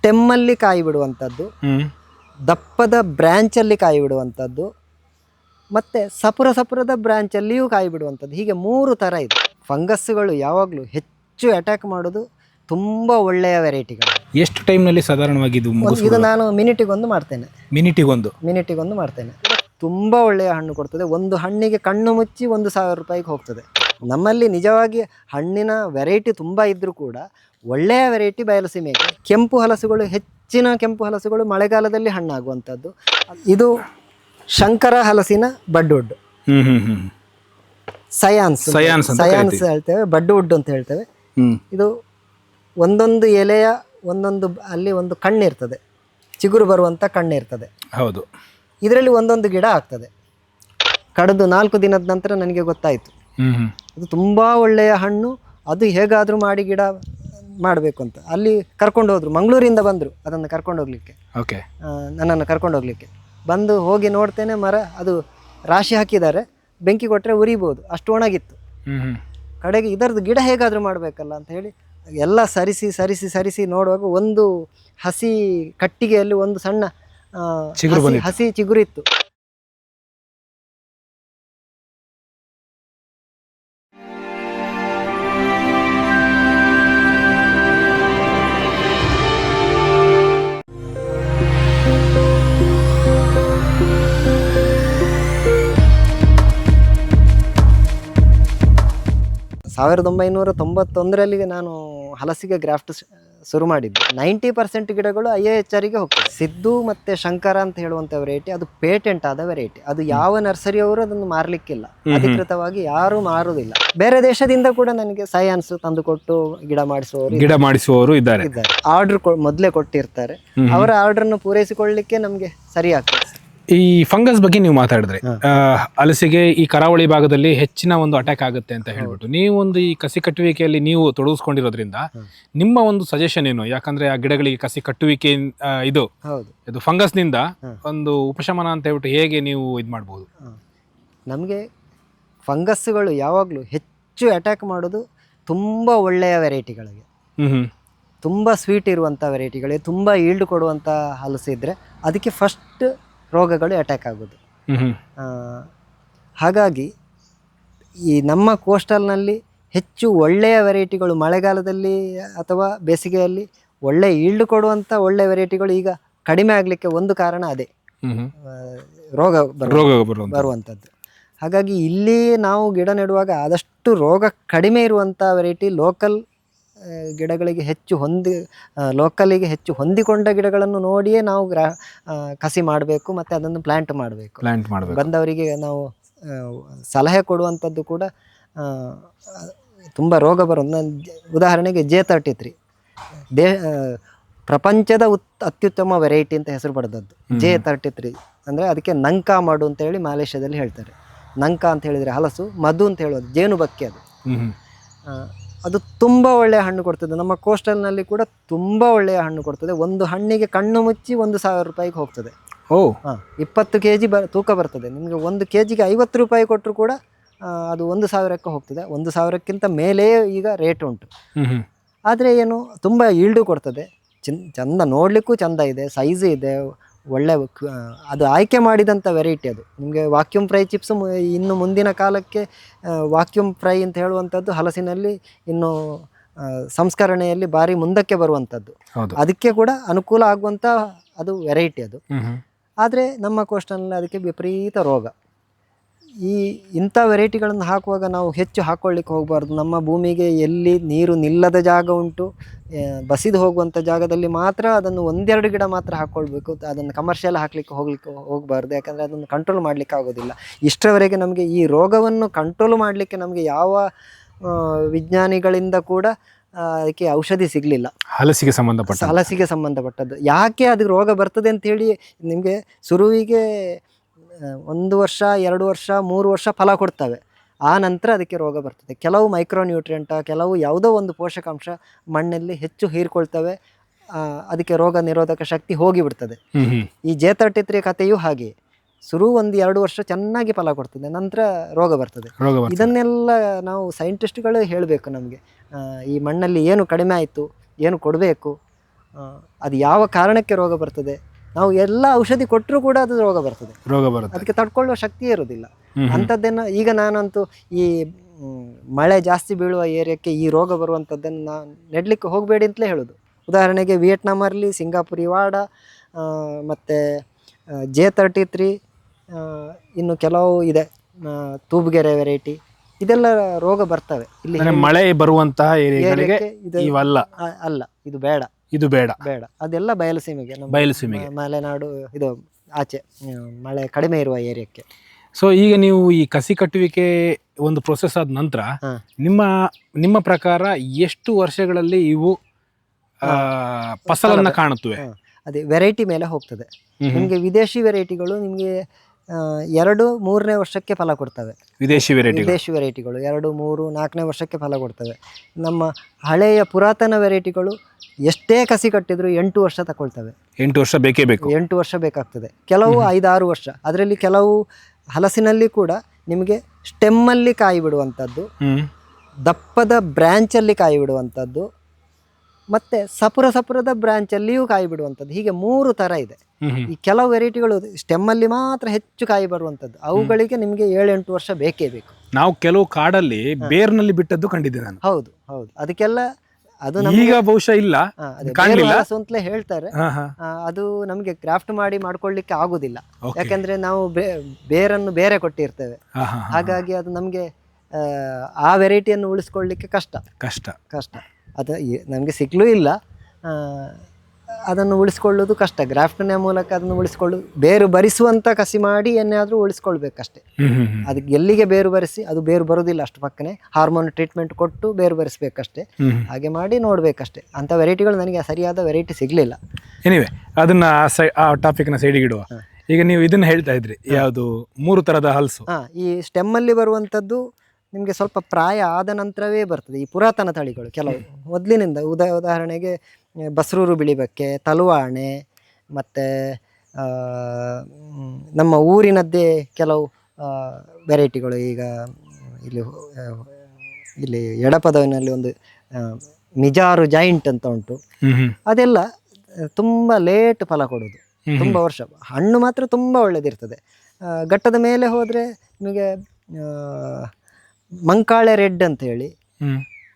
ಸ್ಟೆಮ್ಮಲ್ಲಿ ಕಾಯಿ ಬಿಡುವಂಥದ್ದು, ದಪ್ಪದ ಬ್ರ್ಯಾಂಚಲ್ಲಿ ಕಾಯಿ ಬಿಡುವಂಥದ್ದು, ಮತ್ತು ಸಪುರದ ಬ್ರ್ಯಾಂಚಲ್ಲಿಯೂ ಕಾಯಿ ಬಿಡುವಂಥದ್ದು. ಹೀಗೆ 3 ಥರ ಇದೆ. ಫಂಗಸ್ಗಳು ಯಾವಾಗಲೂ ಹೆಚ್ಚು ಅಟ್ಯಾಕ್ ಮಾಡೋದು ತುಂಬ ಒಳ್ಳೆಯ ವೆರೈಟಿಗಳು. ಎಷ್ಟು ಟೈಮ್ನಲ್ಲಿ ಸಾಧಾರಣವಾಗಿ ಇದು ನಾನು ಮಿನಿಟಿಗೊಂದು ಮಾಡ್ತೇನೆ. ಮಿನಿಟಿಗೊಂದು ಮಾಡ್ತೇನೆ. ತುಂಬ ಒಳ್ಳೆಯ ಹಣ್ಣು ಕೊಡ್ತದೆ. ಒಂದು ಹಣ್ಣಿಗೆ ಕಣ್ಣು ಮುಚ್ಚಿ 1,000 ರೂಪಾಯಿಗೆ ಹೋಗ್ತದೆ. ನಮ್ಮಲ್ಲಿ ನಿಜವಾಗಿ ಹಣ್ಣಿನ ವೆರೈಟಿ ತುಂಬ ಇದ್ದರೂ ಕೂಡ ಒಳ್ಳೆಯ ವೆರೈಟಿ ಬಯಲುಸೀಮೆಗೆ. ಕೆಂಪು ಹಲಸುಗಳು, ಹೆಚ್ಚಿನ ಕೆಂಪು ಹಲಸುಗಳು ಮಳೆಗಾಲದಲ್ಲಿ ಹಣ್ಣಾಗುವಂಥದ್ದು. ಇದು ಶಂಕರ ಹಲಸಿನ ಬಡ್ವುಡ್, ಸಯಾನ್ಸ್ ಹೇಳ್ತೇವೆ, ಬಡ್ವುಡ್ ಅಂತ ಹೇಳ್ತೇವೆ. ಇದು ಒಂದೊಂದು ಎಲೆಯ ಒಂದೊಂದು ಅಲ್ಲಿ ಒಂದು ಕಣ್ಣಿರ್ತದೆ, ಚಿಗುರು ಬರುವಂಥ ಕಣ್ಣಿರ್ತದೆ. ಹೌದು. ಇದರಲ್ಲಿ ಒಂದೊಂದು ಗಿಡ ಆಗ್ತದೆ. ಕಳೆದು 4 ದಿನದ ನಂತರ ನನಗೆ ಗೊತ್ತಾಯಿತು ಇದು ತುಂಬ ಒಳ್ಳೆಯ ಹಣ್ಣು, ಅದು ಹೇಗಾದರೂ ಮಾಡಿ ಗಿಡ ಮಾಡಬೇಕು ಅಂತ. ಅಲ್ಲಿ ಕರ್ಕೊಂಡು ಹೋದ್ರು, ಮಂಗಳೂರಿಂದ ಬಂದರು ಅದನ್ನು ಕರ್ಕೊಂಡು ಹೋಗ್ಲಿಕ್ಕೆ, ನನ್ನನ್ನು ಕರ್ಕೊಂಡು ಹೋಗ್ಲಿಕ್ಕೆ. ಬಂದು ಹೋಗಿ ನೋಡ್ತೇನೆ, ಮರ ಅದು ರಾಶಿ ಹಾಕಿದ್ದಾರೆ, ಬೆಂಕಿ ಕೊಟ್ಟರೆ ಉರಿಬೋದು, ಅಷ್ಟು ಒಣಗಿತ್ತು. ಕಡೆಗೆ ಇದರದ್ದು ಗಿಡ ಹೇಗಾದರೂ ಮಾಡಬೇಕಲ್ಲ ಅಂತ ಹೇಳಿ ಎಲ್ಲ ಸರಿಸಿ ನೋಡುವಾಗ ಒಂದು ಹಸಿ ಕಟ್ಟಿಗೆಯಲ್ಲಿ ಒಂದು ಸಣ್ಣ ಹಸಿ ಚಿಗುರಿತ್ತು. ಸಾವಿರದ 1991ರಲ್ಲಿ ನಾನು ಹಲಸಿಗೆ ಗ್ರಾಫ್ಟ್ ಶುರು ಮಾಡಿದ್ದು. 90% ಗಿಡಗಳು IIHRಗೆ ಹೋಗ್ತದೆ. ಸಿದ್ದು ಮತ್ತು ಶಂಕರ ಅಂತ ಹೇಳುವಂಥ ವೆರೈಟಿ ಅದು ಪೇಟೆಂಟ್ ಆದ ವೆರೈಟಿ. ಅದು ಯಾವ ನರ್ಸರಿಯವರು ಅದನ್ನು ಮಾರಲಿಕ್ಕಿಲ್ಲ, ಅಧಿಕೃತವಾಗಿ ಯಾರೂ ಮಾರುವುದಿಲ್ಲ. ಬೇರೆ ದೇಶದಿಂದ ಕೂಡ ನನಗೆ ಸಯಾನ್ಸ್ ತಂದುಕೊಟ್ಟು ಗಿಡ ಮಾಡಿಸುವವರು ಇದ್ದಾರೆ. ಆರ್ಡರ್ ಮೊದಲೇ ಕೊಟ್ಟಿರ್ತಾರೆ, ಅವರ ಆರ್ಡರ್ನ್ನು ಪೂರೈಸಿಕೊಳ್ಳಲಿಕ್ಕೆ ನಮಗೆ ಸರಿಯಾಗ್ತದೆ. ಈ ಫಂಗಸ್ ಬಗ್ಗೆ ನೀವು ಮಾತಾಡಿದ್ರೆ, ಹಲಸಿಗೆ ಈ ಕರಾವಳಿ ಭಾಗದಲ್ಲಿ ಹೆಚ್ಚಿನ ಒಂದು ಅಟ್ಯಾಕ್ ಆಗುತ್ತೆ ಅಂತ ಹೇಳ್ಬಿಟ್ಟು, ನೀವು ಒಂದು ಈ ಕಸಿ ಕಟ್ಟುವಿಕೆಯಲ್ಲಿ ನೀವು ತೊಡಗಿಸ್ಕೊಂಡಿರೋದ್ರಿಂದ ನಿಮ್ಮ ಒಂದು ಸಜೆಷನ್ ಏನು? ಯಾಕಂದ್ರೆ ಆ ಗಿಡಗಳಿಗೆ ಕಸಿ ಕಟ್ಟುವಿಕೆ ಇದು ಫಂಗಸ್ ನಿಂದ ಒಂದು ಉಪಶಮನ ಅಂತ ಹೇಳ್ಬಿಟ್ಟು ಹೇಗೆ ನೀವು ಇದು ಮಾಡ್ಬೋದು? ನಮಗೆ ಫಂಗಸ್ಗಳು ಯಾವಾಗಲೂ ಹೆಚ್ಚು ಅಟ್ಯಾಕ್ ಮಾಡೋದು ತುಂಬ ಒಳ್ಳೆಯ ವೆರೈಟಿಗಳಿಗೆ, ತುಂಬ ಸ್ವೀಟ್ ಇರುವಂಥ ವೆರೈಟಿಗಳಿಗೆ, ತುಂಬ ಈಲ್ಡ್ ಕೊಡುವಂಥ ಹಲಸಿದ್ರೆ ಅದಕ್ಕೆ ಫಸ್ಟ್ ರೋಗಗಳು ಅಟ್ಯಾಕ್ ಆಗೋದು. ಹಾಗಾಗಿ ಈ ನಮ್ಮ ಕೋಸ್ಟಲ್ನಲ್ಲಿ ಹೆಚ್ಚು ಒಳ್ಳೆಯ ವೆರೈಟಿಗಳು ಮಳೆಗಾಲದಲ್ಲಿ ಅಥವಾ ಬೇಸಿಗೆಯಲ್ಲಿ ಒಳ್ಳೆ ಈಲ್ಡ್ ಕೊಡುವಂಥ ಒಳ್ಳೆಯ ವೆರೈಟಿಗಳು ಈಗ ಕಡಿಮೆ ಆಗಲಿಕ್ಕೆ ಒಂದು ಕಾರಣ ಅದೇ, ರೋಗ ಬರುವಂಥದ್ದು. ಹಾಗಾಗಿ ಇಲ್ಲಿ ನಾವು ಗಿಡ ನೆಡುವಾಗ ಆದಷ್ಟು ರೋಗ ಕಡಿಮೆ ಇರುವಂಥ ವೆರೈಟಿ, ಲೋಕಲ್ ಗಿಡಗಳಿಗೆ ಲೋಕಲಿಗೆ ಹೆಚ್ಚು ಹೊಂದಿಕೊಂಡ ಗಿಡಗಳನ್ನು ನೋಡಿಯೇ ನಾವು ಕಸಿ ಮಾಡಬೇಕು ಮತ್ತು ಅದನ್ನು ಪ್ಲ್ಯಾಂಟ್ ಮಾಡಬೇಕು. ಬಂದವರಿಗೆ ನಾವು ಸಲಹೆ ಕೊಡುವಂಥದ್ದು ಕೂಡ ತುಂಬ ರೋಗ ಬರೋದು. ಉದಾಹರಣೆಗೆ J33 ಪ್ರಪಂಚದ ಅತ್ಯುತ್ತಮ ವೆರೈಟಿ ಅಂತ ಹೆಸರು ಪಡೆದದ್ದು. J33 ಅಂದರೆ ಅದಕ್ಕೆ ನಂಕಾ ಮಡು ಅಂತ ಹೇಳಿ ಮಲೇಷ್ಯಾದಲ್ಲಿ ಹೇಳ್ತಾರೆ. ನಂಕಾ ಅಂತ ಹೇಳಿದರೆ ಹಲಸು, ಮಧು ಅಂತ ಹೇಳೋದು ಜೇನುಬಕ್ಕೆ. ಅದು ತುಂಬ ಒಳ್ಳೆಯ ಹಣ್ಣು ಕೊಡ್ತದೆ. ನಮ್ಮ ಕೋಸ್ಟಲ್ನಲ್ಲಿ ಕೂಡ ತುಂಬ ಒಳ್ಳೆಯ ಹಣ್ಣು ಕೊಡ್ತದೆ. ಒಂದು ಹಣ್ಣಿಗೆ ಕಣ್ಣು ಮುಚ್ಚಿ 1,000 ರೂಪಾಯಿಗೆ ಹೋಗ್ತದೆ. 20 kg ತೂಕ ಬರ್ತದೆ. ನಿಮಗೆ 1 kgಗೆ 50 ರೂಪಾಯಿ ಕೊಟ್ಟರು ಕೂಡ ಅದು 1,000ಕ್ಕೆ ಹೋಗ್ತದೆ. 1,000ಕ್ಕಿಂತ ಮೇಲೆ ಈಗ ರೇಟ್ ಉಂಟು. ಆದರೆ ಏನು ತುಂಬ ಈಲ್ಡು ಕೊಡ್ತದೆ, ಚಂದ, ನೋಡಲಿಕ್ಕೂ ಚಂದ ಇದೆ, ಸೈಜ್ ಇದೆ, ಒಳ್ಳೆ ಅದು ಆಯ್ಕೆ ಮಾಡಿದಂಥ ವೆರೈಟಿ. ಅದು ನಿಮಗೆ ವಾಕ್ಯೂಮ್ ಫ್ರೈ ಚಿಪ್ಸ್ ಇನ್ನು ಮುಂದಿನ ಕಾಲಕ್ಕೆ ವಾಕ್ಯೂಮ್ ಫ್ರೈ ಅಂತ ಹೇಳುವಂಥದ್ದು ಹಲಸಿನಲ್ಲಿ ಇನ್ನು ಸಂಸ್ಕರಣೆಯಲ್ಲಿ ಭಾರಿ ಮುಂದಕ್ಕೆ ಬರುವಂಥದ್ದು. ಅದಕ್ಕೆ ಕೂಡ ಅನುಕೂಲ ಆಗುವಂಥ ಅದು ವೆರೈಟಿ ಅದು. ಆದರೆ ನಮ್ಮ ಕೋಸ್ಟಲ್ನಲ್ಲಿ ಅದಕ್ಕೆ ವಿಪರೀತ ರೋಗ. ಇಂಥ ವೆರೈಟಿಗಳನ್ನು ಹಾಕುವಾಗ ನಾವು ಹೆಚ್ಚು ಹಾಕ್ಕೊಳ್ಳಿಕ್ಕೆ ಹೋಗಬಾರ್ದು. ನಮ್ಮ ಭೂಮಿಗೆ ಎಲ್ಲಿ ನೀರು ನಿಲ್ಲದ ಜಾಗ ಉಂಟು, ಬಸಿದು ಹೋಗುವಂಥ ಜಾಗದಲ್ಲಿ ಮಾತ್ರ ಅದನ್ನು 1-2 ಗಿಡ ಮಾತ್ರ ಹಾಕ್ಕೊಳ್ಬೇಕು. ಅದನ್ನು ಕಮರ್ಷಿಯಲ್ ಹೋಗಬಾರ್ದು, ಯಾಕಂದರೆ ಅದನ್ನು ಕಂಟ್ರೋಲ್ ಮಾಡಲಿಕ್ಕೆ ಆಗೋದಿಲ್ಲ. ಇಷ್ಟರವರೆಗೆ ನಮಗೆ ಈ ರೋಗವನ್ನು ಕಂಟ್ರೋಲ್ ಮಾಡಲಿಕ್ಕೆ ನಮಗೆ ಯಾವ ವಿಜ್ಞಾನಿಗಳಿಂದ ಕೂಡ ಅದಕ್ಕೆ ಔಷಧಿ ಸಿಗಲಿಲ್ಲ. ಹಲಸಿಗೆ ಸಂಬಂಧಪಟ್ಟದ್ದು ಯಾಕೆ ಅದು ರೋಗ ಬರ್ತದೆ ಅಂತೇಳಿ ನಿಮಗೆ ಶುರುವಿಗೆ 1 ವರ್ಷ 2 ವರ್ಷ 3 ವರ್ಷ ಫಲ ಕೊಡ್ತವೆ, ಆ ನಂತರ ಅದಕ್ಕೆ ರೋಗ ಬರ್ತದೆ. ಕೆಲವು ಮೈಕ್ರೋನ್ಯೂಟ್ರಿಯೆಂಟ, ಕೆಲವು ಯಾವುದೋ ಒಂದು ಪೋಷಕಾಂಶ ಮಣ್ಣಲ್ಲಿ ಹೆಚ್ಚು ಹೀರ್ಕೊಳ್ತವೆ, ಅದಕ್ಕೆ ರೋಗ ನಿರೋಧಕ ಶಕ್ತಿ ಹೋಗಿಬಿಡ್ತದೆ. ಈ J33 ಕಥೆಯೂ ಹಾಗೆ, ಶುರು 1-2 ವರ್ಷ ಚೆನ್ನಾಗಿ ಫಲ ಕೊಡ್ತದೆ, ನಂತರ ರೋಗ ಬರ್ತದೆ. ಇದನ್ನೆಲ್ಲ ನಾವು ಸೈಂಟಿಸ್ಟ್ಗಳು ಹೇಳಬೇಕು ನಮಗೆ. ಈ ಮಣ್ಣಲ್ಲಿ ಏನು ಕಡಿಮೆ ಆಯಿತು, ಏನು ಕೊಡಬೇಕು, ಅದು ಯಾವ ಕಾರಣಕ್ಕೆ ರೋಗ ಬರ್ತದೆ, ನಾವು ಎಲ್ಲ ಔಷಧಿ ಕೊಟ್ಟರೂ ಕೂಡ ಅದು ರೋಗ ಬರ್ತದೆ, ಅದಕ್ಕೆ ತಡ್ಕೊಳ್ಳುವ ಶಕ್ತಿಯೇ ಇರೋದಿಲ್ಲ. ಅಂಥದ್ದನ್ನು ಈಗ ನಾನಂತೂ ಈ ಮಳೆ ಜಾಸ್ತಿ ಬೀಳುವ ಏರಿಯಾಕ್ಕೆ ಈ ರೋಗ ಬರುವಂಥದ್ದನ್ನು ನಾನು ನೆಡಲಿಕ್ಕೆ ಹೋಗಬೇಡಿ ಅಂತಲೇ ಹೇಳೋದು. ಉದಾಹರಣೆಗೆ ವಿಯೆಟ್ನಾಮಲ್ಲಿ ಸಿಂಗಾಪುರಿ ವಾಡ ಮತ್ತು J33, ಇನ್ನು ಕೆಲವು ಇದೆ ತೂಬ್ಗೆರೆ ವೆರೈಟಿ, ಇದೆಲ್ಲ ರೋಗ ಬರ್ತವೆ ಇಲ್ಲಿ. ಮಳೆ ಬರುವಂತಹ ಏರಿಯಾಗಳಿಗೆ ಇವೆಲ್ಲ ಅಲ್ಲ, ಇದು ಬೇಡ, ಇದು ಬೇಡ. ಅದೆಲ್ಲ ಬಯಲುಸೀಮೆಗೆ, ಮಲೆನಾಡು ಇದು ಆಚೆ ಮಳೆ ಕಡಿಮೆ ಇರುವ ಏರಿಯಾಕ್ಕೆ. ಸೊ ಈಗ ನೀವು ಈ ಕಸಿ ಕಟ್ಟುವಿಕೆ ಒಂದು ಪ್ರೊಸೆಸ್ ಆದ ನಂತರ ನಿಮ್ಮ ಪ್ರಕಾರ ಎಷ್ಟು ವರ್ಷಗಳಲ್ಲಿ ಇವು ಫಸಲನ್ನ ಕಾಣುತ್ತವೆ? ಅದೇ ವೆರೈಟಿ ಮೇಲೆ ಹೋಗ್ತದೆ. ನಿಮಗೆ ವಿದೇಶಿ ವೆರೈಟಿಗಳು ನಿಮಗೆ 2-3ನೇ ವರ್ಷಕ್ಕೆ ಫಲ ಕೊಡ್ತವೆ. ವಿದೇಶಿ ವೆರೈಟಿಗಳು 2, 3, 4ನೇ ವರ್ಷಕ್ಕೆ ಫಲ ಕೊಡ್ತವೆ. ನಮ್ಮ ಹಳೆಯ ಪುರಾತನ ವೆರೈಟಿಗಳು ಎಷ್ಟೇ ಕಸಿ ಕಟ್ಟಿದ್ರು 8 ವರ್ಷ ತಗೊಳ್ತವೆ. 8 ವರ್ಷ ಬೇಕೇ ಬೇಕು. 8 ವರ್ಷ ಬೇಕಾಗ್ತದೆ. ಕೆಲವು 5-6 ವರ್ಷ. ಅದರಲ್ಲಿ ಕೆಲವು ಹಲಸಿನಲ್ಲಿ ಕೂಡ ನಿಮಗೆ ಸ್ಟೆಮ್ಮಲ್ಲಿ ಕಾಯಿ ಬಿಡುವಂಥದ್ದು, ದಪ್ಪದ ಬ್ರ್ಯಾಂಚಲ್ಲಿ ಕಾಯಿ ಬಿಡುವಂಥದ್ದು, ಮತ್ತು ಸಪುರದ ಬ್ರಾಂಚಲ್ಲಿಯೂ ಕಾಯಿ ಬಿಡುವಂಥದ್ದು. ಹೀಗೆ 3 ಥರ ಇದೆ. ಈ ಕೆಲವು ವೆರೈಟಿಗಳು ಸ್ಟೆಮ್ಮಲ್ಲಿ ಮಾತ್ರ ಹೆಚ್ಚು ಕಾಯಿ ಬರುವಂಥದ್ದು, ಅವುಗಳಿಗೆ ನಿಮಗೆ 7-8 ವರ್ಷ ಬೇಕೇ ಬೇಕು. ನಾವು ಕೆಲವು ಕಾಡಲ್ಲಿ ಬೇರ್ನಲ್ಲಿ ಬಿಟ್ಟದ್ದು ಕಂಡಿದ್ದೆ ನಾನು. ಹೌದು, ಅದು ಅದು ಈಗ ಬಹುಶಃ ಇಲ್ಲ ಅಂತಲೇ ಹೇಳ್ತಾರೆ. ಅದು ನಮಗೆ ಕ್ರಾಫ್ಟ್ ಮಾಡ್ಕೊಳ್ಳಿಕ್ಕೆ ಆಗುದಿಲ್ಲ, ಯಾಕಂದ್ರೆ ನಾವು ಬೇರನ್ನು ಬೇರೆ ಕೊಟ್ಟಿರ್ತೇವೆ. ಹಾಗಾಗಿ ಅದು ನಮಗೆ ಆ ವೆರೈಟಿಯನ್ನು ಉಳಿಸ್ಕೊಳ್ಳಿಕ್ಕೆ ಕಷ್ಟ. ಅದು ನಮಗೆ ಸಿಗ್ಲೂ ಇಲ್ಲ, ಅದನ್ನು ಉಳಿಸ್ಕೊಳ್ಳೋದು ಕಷ್ಟ. ಗ್ರಾಫ್ಟ್ನ ಮೂಲಕ ಅದನ್ನು ಉಳಿಸ್ಕೊಳ್ಳೋದು, ಬೇರು ಬರಿಸುವಂಥ ಕಸಿ ಮಾಡಿ ಏನಾದರೂ ಉಳಿಸ್ಕೊಳ್ಬೇಕಷ್ಟೇ. ಅದಕ್ಕೆ ಎಲ್ಲಿಗೆ ಬೇರು ಬರಿಸಿ, ಅದು ಬೇರು ಬರೋದಿಲ್ಲ ಅಷ್ಟು ಪಕ್ಕನೆ, ಹಾರ್ಮೋನ್ ಟ್ರೀಟ್ಮೆಂಟ್ ಕೊಟ್ಟು ಬೇರು ಬರಿಸ್ಬೇಕಷ್ಟೇ. ಹಾಗೆ ಮಾಡಿ ನೋಡಬೇಕಷ್ಟೇ. ಅಂಥ ವೆರೈಟಿಗಳು ನನಗೆ ಸರಿಯಾದ ವೆರೈಟಿ ಸಿಗಲಿಲ್ಲ. ಎನಿವೆ ಅದನ್ನು ಆ ಟಾಪಿಕ್ನ ಸೈಡಿಗೆ ಇಡುವ. ಈಗ ನೀವು ಇದನ್ನು ಹೇಳ್ತಾ ಇದ್ರಿ, ಯಾವುದು 3 ಥರದ ಹಲಸು. ಈ ಸ್ಟೆಮ್ಮಲ್ಲಿ ಬರುವಂಥದ್ದು ನಿಮಗೆ ಸ್ವಲ್ಪ ಪ್ರಾಯ ಆದ ನಂತರವೇ ಬರ್ತದೆ. ಈ ಪುರಾತನ ತಳಿಗಳು ಕೆಲವು ಮೊದಲಿನಿಂದ, ಉದಾಹರಣೆಗೆ ಬಸ್ರೂರು ಬಿಳಿಬಕ್ಕೆ, ತಲುವಾಣೆ, ಮತ್ತು ನಮ್ಮ ಊರಿನದ್ದೇ ಕೆಲವು ವೆರೈಟಿಗಳು. ಈಗ ಇಲ್ಲಿ ಎಡಪದವಿನಲ್ಲಿ ಒಂದು ಮಿಜಾರು ಜಾಯಿಂಟ್ ಅಂತ ಉಂಟು. ಅದೆಲ್ಲ ತುಂಬ ಲೇಟ್ ಫಲ ಕೊಡೋದು, ತುಂಬ ವರ್ಷ. ಹಣ್ಣು ಮಾತ್ರ ತುಂಬ ಒಳ್ಳೆದಿರ್ತದೆ. ಘಟ್ಟದ ಮೇಲೆ ಹೋದರೆ ನಿಮಗೆ ಮಂಕಾಳೆ ರೆಡ್ ಅಂತ ಹೇಳಿ,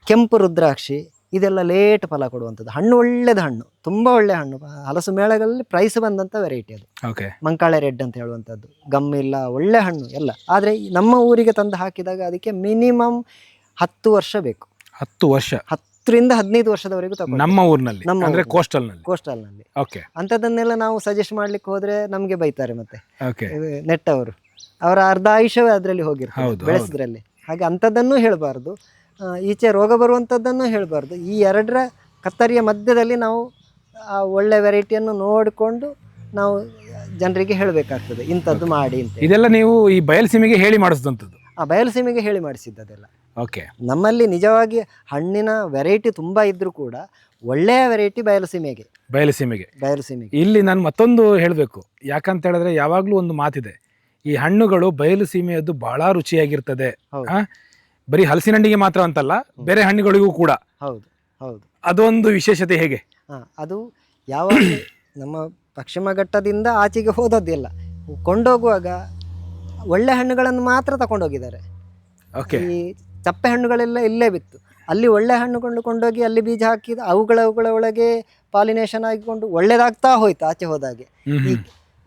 ಕೆಂಪು ರುದ್ರಾಕ್ಷಿ, ಇದೆಲ್ಲ ಲೇಟ್ ಫಲ ಕೊಡುವಂಥದ್ದು. ಹಣ್ಣು ಒಳ್ಳೆದು, ಹಣ್ಣು ತುಂಬ ಒಳ್ಳೆ ಹಣ್ಣು. ಹಲಸು ಮೇಳಗಳಲ್ಲಿ ಪ್ರೈಸ್ ಬಂದಂಥ ವೆರೈಟಿ ಅದು, ಮಂಕಾಳೆ ರೆಡ್ ಅಂತ ಹೇಳುವಂಥದ್ದು. ಗಮ್ಮಿಲ್ಲ, ಒಳ್ಳೆ ಹಣ್ಣು ಎಲ್ಲ. ಆದರೆ ನಮ್ಮ ಊರಿಗೆ ತಂದು ಹಾಕಿದಾಗ ಅದಕ್ಕೆ ಮಿನಿಮಮ್ 10 ವರ್ಷ ಬೇಕು. 10 ವರ್ಷ, 10ರಿಂದ 15 ವರ್ಷದವರೆಗೂ ತಗೊಂಡು ನಮ್ಮ ಊರಿನಲ್ಲಿ, ನಮ್ಮ ಕೋಸ್ಟಲ್ನಲ್ಲಿ. ಅಂಥದ್ದನ್ನೆಲ್ಲ ನಾವು ಸಜೆಸ್ಟ್ ಮಾಡ್ಲಿಕ್ಕೆ ಹೋದ್ರೆ ನಮಗೆ ಬೈತಾರೆ ಮತ್ತೆ ನೆಟ್ಟವರು. ಅವರ ಅರ್ಧ ಆಯುಷ್ಯವೇ ಅದರಲ್ಲಿ ಹೋಗಿರ್ತಾರೆ ಬೆಳೆಸಿದ್ರಲ್ಲಿ. ಹಾಗೆ ಅಂಥದ್ದನ್ನು ಹೇಳಬಾರ್ದು, ಈಚೆ ರೋಗ ಬರುವಂಥದ್ದನ್ನು ಹೇಳಬಾರ್ದು. ಈ 2ರ ಕತ್ತರಿಯ ಮಧ್ಯದಲ್ಲಿ ನಾವು ಆ ಒಳ್ಳೆ ವೆರೈಟಿಯನ್ನು ನೋಡಿಕೊಂಡು ನಾವು ಜನರಿಗೆ ಹೇಳಬೇಕಾಗ್ತದೆ, ಇಂಥದ್ದು ಮಾಡಿ ಅಂತ. ಇದೆಲ್ಲ ನೀವು ಈ ಬಯಲುಸೀಮೆಗೆ ಹೇಳಿ ಮಾಡಿಸಿದಂಥದ್ದು? ಬಯಲುಸೀಮೆಗೆ ಹೇಳಿ ಮಾಡಿಸಿದ್ದದೆಲ್ಲ. ನಮ್ಮಲ್ಲಿ ನಿಜವಾಗಿ ಹಣ್ಣಿನ ವೆರೈಟಿ ತುಂಬ ಇದ್ರೂ ಕೂಡ ಒಳ್ಳೆಯ ವೆರೈಟಿ ಬಯಲುಸೀಮೆಗೆ. ಇಲ್ಲಿ ನಾನು ಮತ್ತೊಂದು ಹೇಳಬೇಕು, ಯಾಕಂತ ಹೇಳಿದ್ರೆ ಯಾವಾಗಲೂ ಒಂದು ಮಾತಿದೆ, ಈ ಹಣ್ಣುಗಳು ಬಯಲು ಸೀಮೆಯದ್ದು ಬಹಳ ರುಚಿಯಾಗಿರ್ತದೆ. ಬರೀ ಹಲಸಿನ ಹಣ್ಣಿಗೆ ಮಾತ್ರ ಅಂತಲ್ಲ, ಬೇರೆ ಹಣ್ಣುಗಳಿಗೂ ಕೂಡ. ಹೌದು. ಅದೊಂದು ವಿಶೇಷತೆ ಹೇಗೆ? ಅದು ಯಾವಾಗ ನಮ್ಮ ಪಶ್ಚಿಮ ಘಟ್ಟದಿಂದ ಆಚೆಗೆ ಹೋದದ್ದೆಲ್ಲ ಕೊಂಡೋಗುವಾಗ ಒಳ್ಳೆ ಹಣ್ಣುಗಳನ್ನು ಮಾತ್ರ ತಗೊಂಡೋಗಿದ್ದಾರೆ. ಈ ಚಪ್ಪೆ ಹಣ್ಣುಗಳೆಲ್ಲ ಇಲ್ಲೇ ಬಿತ್ತು. ಅಲ್ಲಿ ಒಳ್ಳೆ ಹಣ್ಣುಗಳು ಕೊಂಡೋಗಿ ಅಲ್ಲಿ ಬೀಜ ಹಾಕಿದ ಅವುಗಳ ಒಳಗೆ ಪಾಲಿನೇಷನ್ ಆಗಿಕೊಂಡು ಒಳ್ಳೇದಾಗ್ತಾ ಹೋಯ್ತು ಆಚೆ ಹೋದಾಗೆ.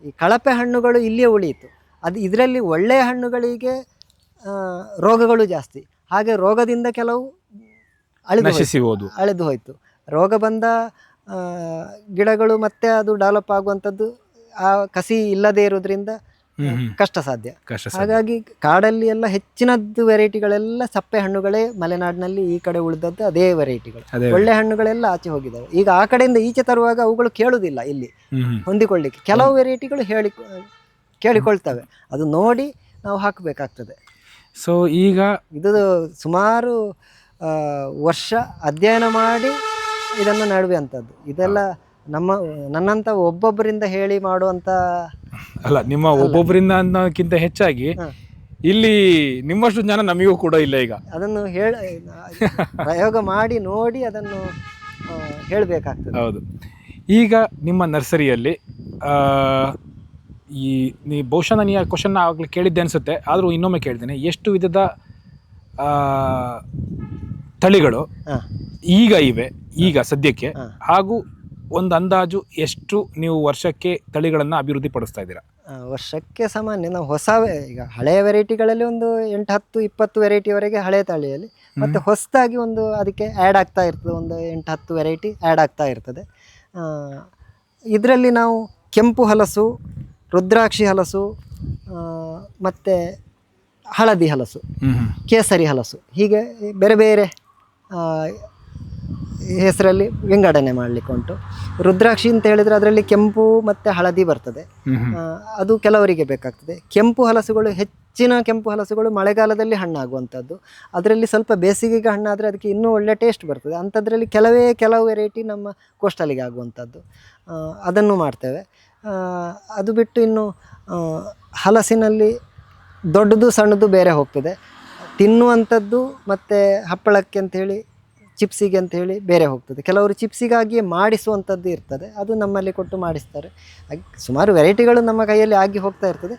ಈ ಕಳಪೆ ಹಣ್ಣುಗಳು ಇಲ್ಲಿಯೇ ಉಳಿಯಿತು. ಅದು ಇದರಲ್ಲಿ ಒಳ್ಳೆಯ ಹಣ್ಣುಗಳಿಗೆ ರೋಗಗಳು ಜಾಸ್ತಿ. ಹಾಗೆ ರೋಗದಿಂದ ಕೆಲವು ಅಳೆದು ಹೋಯ್ತು. ರೋಗ ಬಂದ ಗಿಡಗಳು ಮತ್ತೆ ಅದು ಡೆವಲಪ್ ಆಗುವಂಥದ್ದು ಆ ಕಸಿ ಇಲ್ಲದೆ ಇರೋದ್ರಿಂದ ಕಷ್ಟ ಸಾಧ್ಯ. ಹಾಗಾಗಿ ಕಾಡಲ್ಲಿ ಎಲ್ಲ ಹೆಚ್ಚಿನದ್ದು ವೆರೈಟಿಗಳೆಲ್ಲ ಸಪ್ಪೆ ಹಣ್ಣುಗಳೇ ಮಲೆನಾಡಿನಲ್ಲಿ, ಈ ಕಡೆ ಉಳಿದದ್ದು ಅದೇ ವೆರೈಟಿಗಳು. ಒಳ್ಳೆ ಹಣ್ಣುಗಳೆಲ್ಲ ಆಚೆ ಹೋಗಿದ್ದಾವೆ. ಈಗ ಆ ಕಡೆಯಿಂದ ಈಚೆ ತರುವಾಗ ಅವುಗಳು ಕೇಳುವುದಿಲ್ಲ ಇಲ್ಲಿ ಹೊಂದಿಕೊಳ್ಳಿಕ್ಕೆ. ಕೆಲವು ವೆರೈಟಿಗಳು ಕೇಳಿಕೊಳ್ತವೆ, ಅದು ನೋಡಿ ನಾವು ಹಾಕಬೇಕಾಗ್ತದೆ. ಸೊ ಈಗ ಇದು ಸುಮಾರು ವರ್ಷ ಅಧ್ಯಯನ ಮಾಡಿ ಇದನ್ನು ನಡುವಂಥದ್ದು. ಇದೆಲ್ಲ ನನ್ನಂತ ಒಬ್ಬೊಬ್ಬರಿಂದ ಹೇಳಿ ಮಾಡುವಂತ ಅಲ್ಲ, ನಿಮ್ಮ ಒಬ್ಬೊಬ್ಬರಿಂದ ಅನ್ನೋಕ್ಕಿಂತ ಹೆಚ್ಚಾಗಿ ಇಲ್ಲಿ ನಿಮ್ಮಷ್ಟು ಜ್ಞಾನ ನಮಗೂ ಕೂಡ ಇಲ್ಲ. ಈಗ ಅದನ್ನು ಪ್ರಯೋಗ ಮಾಡಿ ನೋಡಿ ಅದನ್ನು ಹೇಳಬೇಕಾಗ್ತದೆ. ಹೌದು. ಈಗ ನಿಮ್ಮ ನರ್ಸರಿಯಲ್ಲಿ ಈ ಬಹುಶಃ ನಾನು ಈ ಕ್ವಶನ್ ಆಗಲೇ ಕೇಳಿದ್ದೆ ಅನಿಸುತ್ತೆ, ಆದರೂ ಇನ್ನೊಮ್ಮೆ ಕೇಳ್ತೇನೆ, ಎಷ್ಟು ವಿಧದ ತಳಿಗಳು ಈಗ ಇವೆ ಈಗ ಸದ್ಯಕ್ಕೆ, ಹಾಗೂ ಒಂದು ಅಂದಾಜು ಎಷ್ಟು ನೀವು ವರ್ಷಕ್ಕೆ ತಳಿಗಳನ್ನು ಅಭಿವೃದ್ಧಿ ಪಡಿಸ್ತಾ ಇದ್ದೀರಾ? ವರ್ಷಕ್ಕೆ ಸಾಮಾನ್ಯ ನಾವು ಈಗ ಹಳೆಯ ವೆರೈಟಿಗಳಲ್ಲಿ ಒಂದು 8-10-20 ವೆರೈಟಿವರೆಗೆ ಹಳೆಯ ತಳಿಯಲ್ಲಿ, ಮತ್ತು ಹೊಸದಾಗಿ ಒಂದು ಅದಕ್ಕೆ ಆ್ಯಡ್ ಆಗ್ತಾ ಇರ್ತದೆ, ಒಂದು 8-10 ವೆರೈಟಿ ಆ್ಯಡ್ ಆಗ್ತಾ ಇರ್ತದೆ. ಇದರಲ್ಲಿ ನಾವು ಕೆಂಪು ಹಲಸು, ರುದ್ರಾಕ್ಷಿ ಹಲಸು, ಮತ್ತು ಹಳದಿ ಹಲಸು, ಕೇಸರಿ ಹಲಸು, ಹೀಗೆ ಬೇರೆ ಬೇರೆ ಹೆಸರಲ್ಲಿ ವಿಂಗಡಣೆ ಮಾಡಲಿಕ್ಕೆ ಉಂಟು. ರುದ್ರಾಕ್ಷಿ ಅಂತ ಹೇಳಿದರೆ ಅದರಲ್ಲಿ ಕೆಂಪು ಮತ್ತು ಹಳದಿ ಬರ್ತದೆ, ಅದು ಕೆಲವರಿಗೆ ಬೇಕಾಗ್ತದೆ. ಕೆಂಪು ಹಲಸುಗಳು, ಹೆಚ್ಚಿನ ಕೆಂಪು ಹಲಸುಗಳು ಮಳೆಗಾಲದಲ್ಲಿ ಹಣ್ಣಾಗುವಂಥದ್ದು, ಅದರಲ್ಲಿ ಸ್ವಲ್ಪ ಬೇಸಿಗೆಗೆ ಹಣ್ಣಾದರೆ ಅದಕ್ಕೆ ಇನ್ನೂ ಒಳ್ಳೆ ಟೇಸ್ಟ್ ಬರ್ತದೆ. ಅಂಥದ್ರಲ್ಲಿ ಕೆಲವು ವೆರೈಟಿ ನಮ್ಮ ಕೋಸ್ಟಲಿಗೆ ಆಗುವಂಥದ್ದು, ಅದನ್ನು ಮಾಡ್ತೇವೆ. ಅದು ಬಿಟ್ಟು ಇನ್ನು ಹಲಸಿನಲ್ಲಿ ದೊಡ್ಡದು ಸಣ್ಣದು ಬೇರೆ ಹೋಗ್ತದೆ, ತಿನ್ನುವಂಥದ್ದು ಮತ್ತು ಹಪ್ಪಳಕ್ಕೆ ಅಂಥೇಳಿ, ಚಿಪ್ಸಿಗೆ ಅಂಥೇಳಿ ಬೇರೆ ಹೋಗ್ತದೆ. ಕೆಲವರು ಚಿಪ್ಸಿಗಾಗಿಯೇ ಮಾಡಿಸುವಂಥದ್ದು ಇರ್ತದೆ, ಅದು ನಮ್ಮಲ್ಲಿ ಕೊಟ್ಟು ಮಾಡಿಸ್ತಾರೆ. ಸುಮಾರು ವೆರೈಟಿಗಳು ನಮ್ಮ ಕೈಯಲ್ಲಿ ಆಗಿ ಹೋಗ್ತಾ ಇರ್ತದೆ.